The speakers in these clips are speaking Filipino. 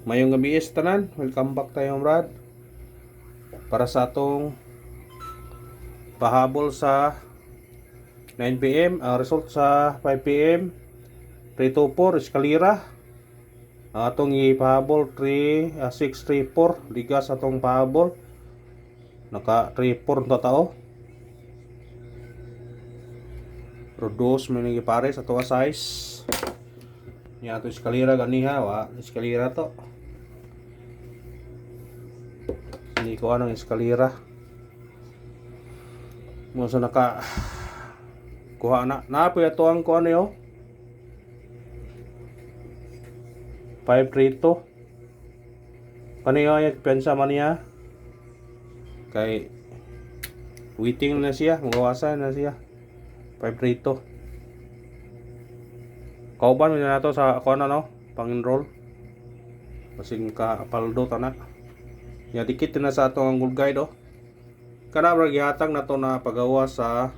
Mayong gabi is tanan, welcome back tayo Brad para sa atong pahabol sa 9 p.m. Ang result sa 5 p.m. 324 eskalira. Ang atong ipahabol 634 ligas atong pahabol. Naka 34 na tao. Produce may nagipare sa tuwa size. Niya ato eskalira ganiha wa eskalira to. Hindi ko anong eskalira. Mo sa naka kuha na po ito ang kuha niyo 532 kaniyo ay pensa man niya kay waiting na siya magawasan na siya 532 kauban mo na to sa kuha na no pang enroll kasing ka paldo tanak ya dikit na sa atong Google Guide kana ra gihatag na to na pagawa sa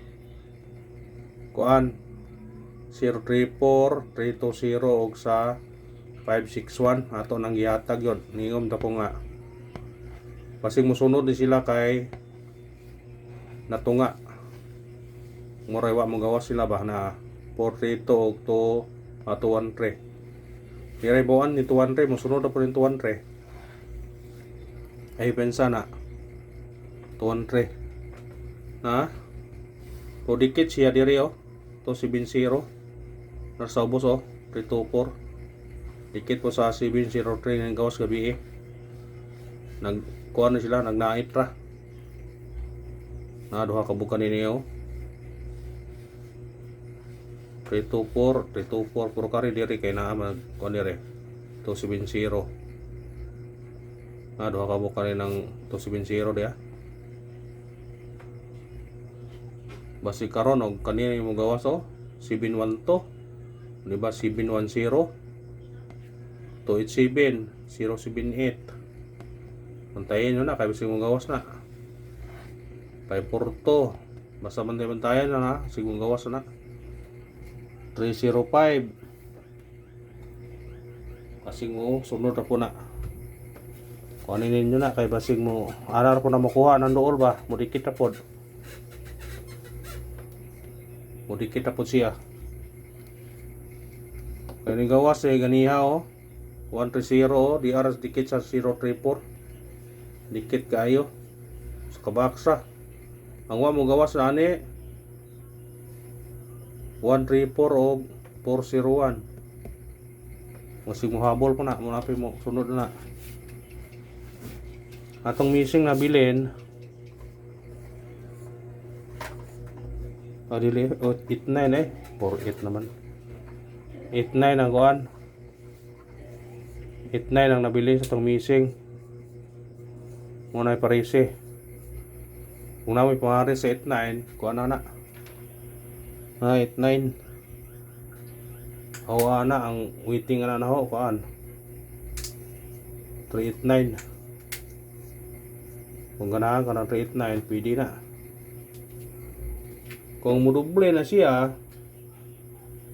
kuan 034 320 og sa 561 ato nang gihatag yon ningom ta ko nga pasig mosunod ni sila kay natunga moray wa mo gawas sila ba na 42 og to 213 diray buwan ni 213 mosunod na po ni 213 ay pensa na 213 na to dikit siya diri to 70 nasa ubos 324 dikit po sa 703 ng gawas gabi nagkuha na sila nagnait ra na duha ka bukan ninyo 324 puro kari diri kay naa magkuha diri 270 na duha ka bukan ng 270 diya basi karon og kanina mo gawas 712 di ba 710 287 078 pantayin nyo na kaya bisig mong gawas na 542 basta bantayan na na sigong gawas na 305 kasing mo sunod na po na kuhanin ninyo na kaya basig mo arar po na makuha ng dool ba mudikit na po siya kaya ni gawas ganiha 130 di aras dikit sa 034 dikit kayo sa kabaksa ang wa mo gawas na ani 134 o 401 masig mo habol po na munapi mo sunod na atong missing na bilin adili 89 48 naman 89 ang kuan 89 ang nabili sa itong missing muna ay parisi kung namin pangari sa 89 kuha na 89 hawa na ang waiting na ho kuhaan 389 kung ganahan ka ng 389 pwede na kung muduble na siya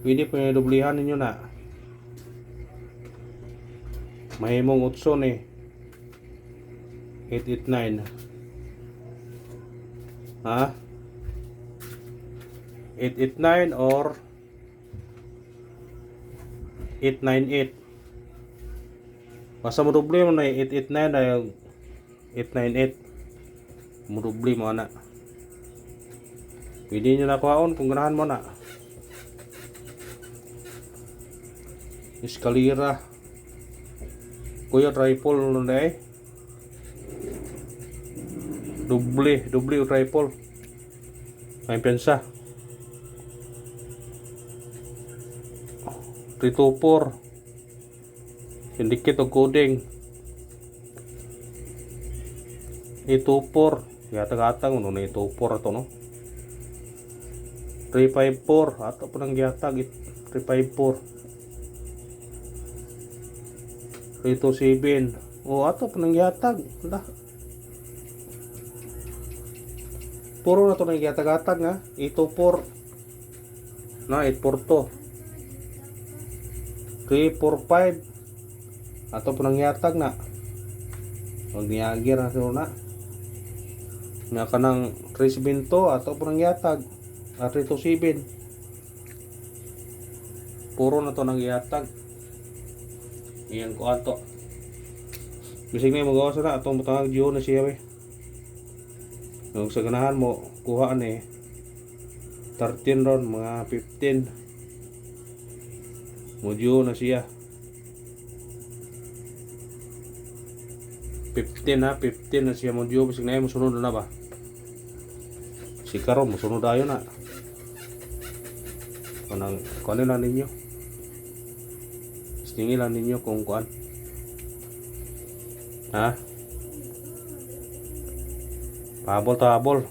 pwede po yung dublihan ninyo na mahimong utso ni 889 ha 889 or 898 basta muduble mo na 889 ay 898 muduble mo na pwede nyo na kuhaon kung ganahan mo na eskalira kuya triple na doble o triple may pensa 324 sindikit o coding 824 gihatag-hatag no 824 ato no 354 ato po nang gihatag 354 327 o ato po nang gihatag puro na to nang gihatag-hatag nga 824 na 842 345 ato po nang yatag na wag niyagir na na nga kanang 3 to ato po nang yatag 327 puro na to nang yatag iyan ko ato bisig na magawa sa na atong butang Gio na siya we kung sa ganahan mo kuha ni 13 ron mga 15 modyo na siya 15 na siya modyo bisig na mo sunod na ba si karon mo sunod ayo na kanang kuan na ninyo istingin lang ninyo kung kuan ha pahabol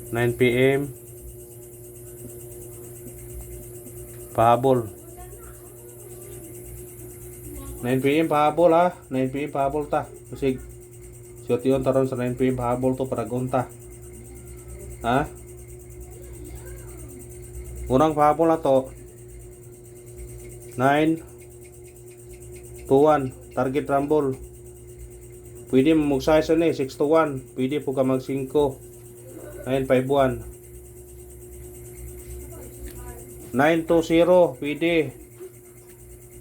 9 PM pahabol 9 PM pahabol ha 9 PM pahabol ta kasi shot yun taron sa 9 PM pahabol to para gunta ha unang pahabol na to 9 to 1 target rumble pwede mo mag-size na 6 to 1 pwede po ka mag 5 951 9 to 0 pwede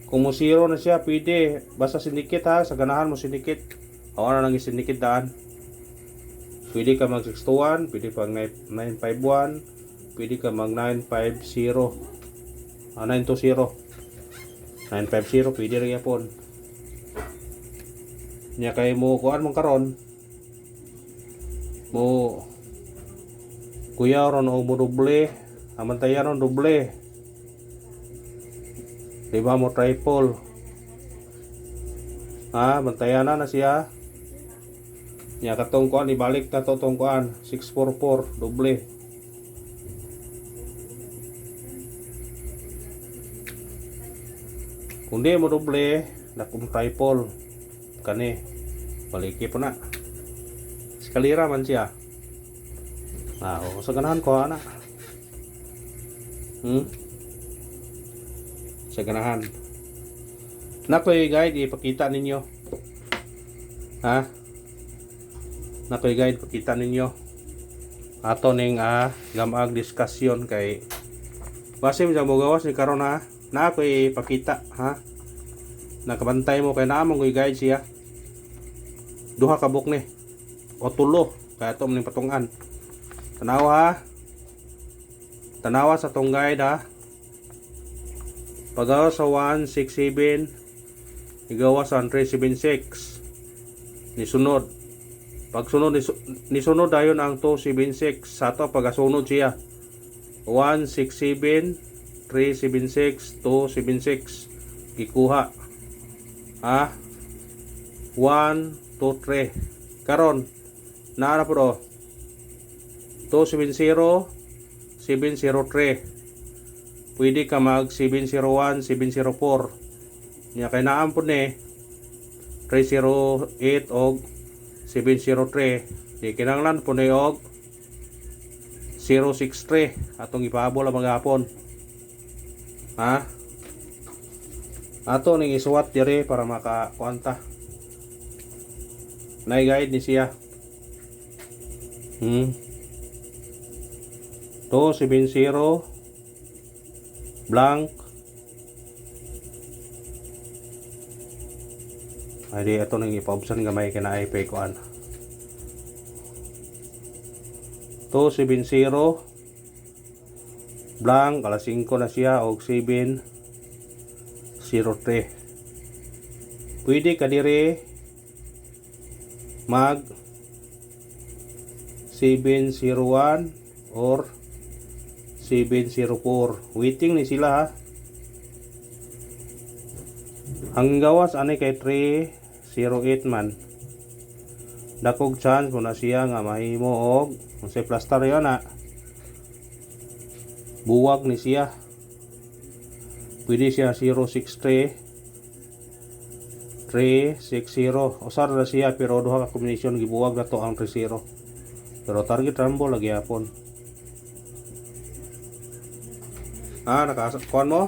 kung mo 0 na siya pwede basta sindikit ha sa ganahan mo sindikit o ano nang sindikit daan pwede ka mag 6 to 1 pwede pag 951 pwede ka mag 950 9 to 0 950 pwede rin yapon niya kay mo kuan mong karon mo kuya ron o mo doble amantayan ron doble diba mo triple bantayan na siya niya katong kuan ibalik na to tong kuan 644 doble kundi mo doble na kung triple kani baliki po na skalira man siya sa ganahan ko ana sa ganahan nakoy guide ipakita ninyo nakoy guide ipakita ninyo ato ning gamag diskusyon kay basim sa mo gawas ni karon na ako'y ipakita nakabantay mo kay naamong ko'y guide siya duha ka book ni o tulo kaya ito ning patungan tanawa sa tong guide pagawa sa 167 igawa sa 376 nisunod pagsunod nisunod dayon ang 276 sa to pagasunod siya 167 376 276 gikuha 1 2 3 karon naara po 270 703 pwede ka mag 701 704 niya kay naampun 308 og 703 di kinanglan po og 063 atong ipahabol ang maghapon ato ning isuwat dire para makakuanta nay guide ni siya 270 blank ay di ito nang ipaubsan gamay kina iPay kuan 270 blank alas 5 na siya og 703 pwede ka dire mag 701 or 704 waiting ni sila ang gawas ani kay 308 man dakog chance mo na siya nga mahimo og unsay plaster yon buwag ni siya pwede siya 063 360 usar na siya pero duha ka combination gibuwag na to ang 30 pero target rumble lagi hapon nakakuan mo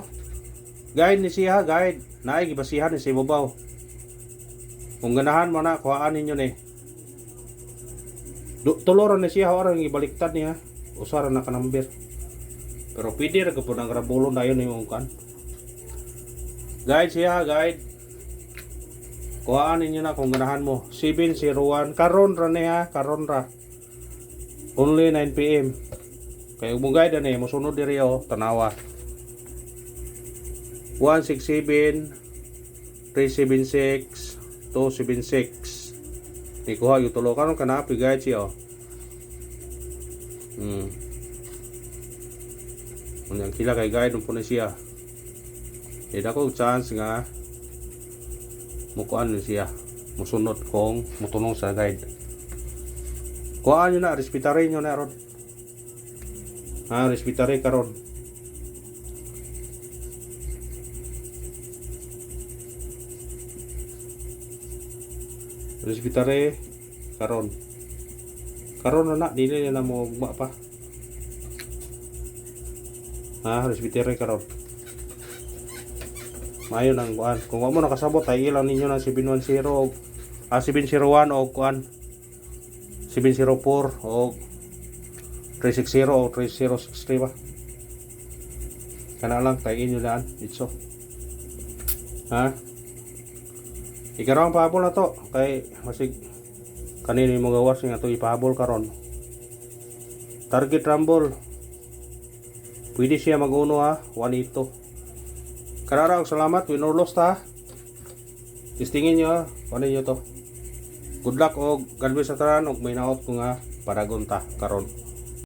Guide ni siya, guide. Naay gibasihan ni sa ibabaw. Kung ganahan mo na, kuhaan ninyo ni. Tuloran ni siya, orang ibaliktad niya. Usaran na ka number. Pero pwede rin po ng grabulon na yun yung kan. Guide siya, guide. Kuhaan ninyo na kung ganahan mo. 701. Karon ra niya, karon ra. Only 9 PM. Kaya mo guide na musunod diri tanawa. 167 376 276. Ikuha yung tulo karon kana pi guide siya. Unyang kila kay guide po na siya. Ida ko chance nga mukuan siya. Musunod kong mutunong sa guide. Kuhaan nyo na, respetare nyo na ron. Respetare karon. Respetare karon. Karon na dili na mo ugma pa. Respetare karon. Mayo nang kuan. Kung mo nakasabot ay ilang ninyo ng 710 o 701 o kuan 704 o 360 o 3063 ba? Kana lang tayo inyo daan itso. Ikaw ang pahabol na to kay masig kanino yung gawas nga to ipahabol karon. Target rumble. Pwede siya mag-uno 1-8. Karara og salamat winurlos ta. Tistingin nyo ano nyo to. Good luck og God bless sa tanan og may naot ko nga paragon ta karon.